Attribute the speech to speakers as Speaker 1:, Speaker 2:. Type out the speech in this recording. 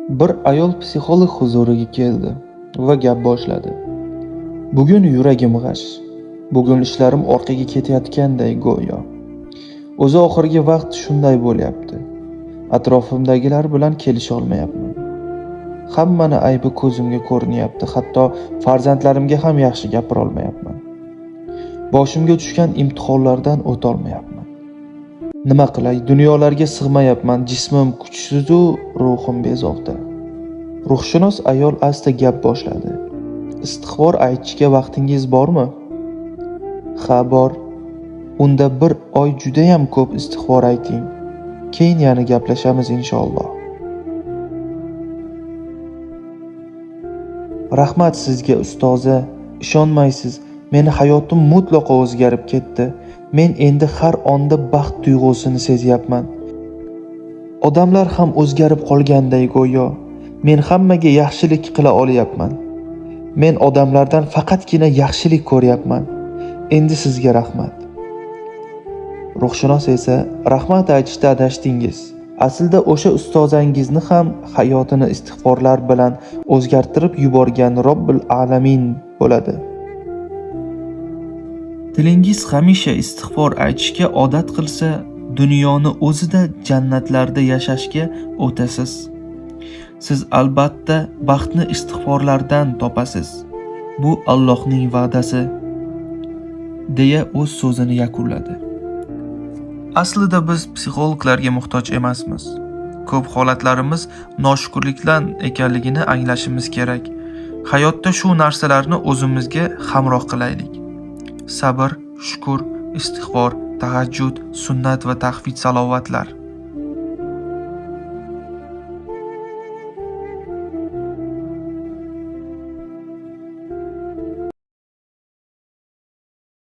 Speaker 1: Bir ayol psixolog huzuriga keldi va gap boshladi. Bugun yuragim g'ash. Bugun ishlarim orqaga ketayotganday go'yo. O'zi oxirgi vaqt shunday bo'lyapti. Atrofimdagilar bilan kelisha olmayapman. Hammani aybi ko'zimga ko'rinyapti, hatto farzandlarimga ham yaxshi gapira olmayapman. Boshimga tushgan imtihonlardan o'ta olmayapman. Nima qilay, dunyolarga sig'mayapman, jismim kuchsiz u ruhim bezovta. Ruhshunos ayol asta gap boshladi. Istig'for aytishga vaqtingiz bormi? Ha, bor. Unda bir oy juda ham ko'p istig'for ayting. Keyin yana gaplashamiz inshaalloh. Rahmat sizga ustoza. Ishonmaysiz, meni hayotim mutlaqo o'zgarib ketdi. Men endi har onda baxt tuyg'usini sezyapman. Odamlar ham o'zgarib qolganday go'yo. Men hammaga yaxshilik qila olyapman. Men odamlardan faqatgina yaxshilik ko'ryapman. Endi sizga rahmat. Ruhshunos esa rahmat aytishda adashdingiz. Aslida o'sha ustozangizni ham hayotini istig'forlar bilan o'zgartirib yuborgan Robbil alamin bo'ladi. Tilingiz hamisha istig'for aytishga odat qilsa, dunyoni o'zida jannatlarda yashashga o'tasiz. Siz albatta baxtni istig'forlardan topasiz. Bu Allohning va'dasi, deya o'z so'zini yakunladi. Aslida biz psixologlarga muhtoj emasmiz. Ko'p holatlarimiz noshukrlikdan ekanligini anglashimiz kerak. Hayotda shu narsalarni o'zimizga hamroh qilaylik. Sabr, shukr, istig'for, tahajjud, sunnat va tahvid salovatlar.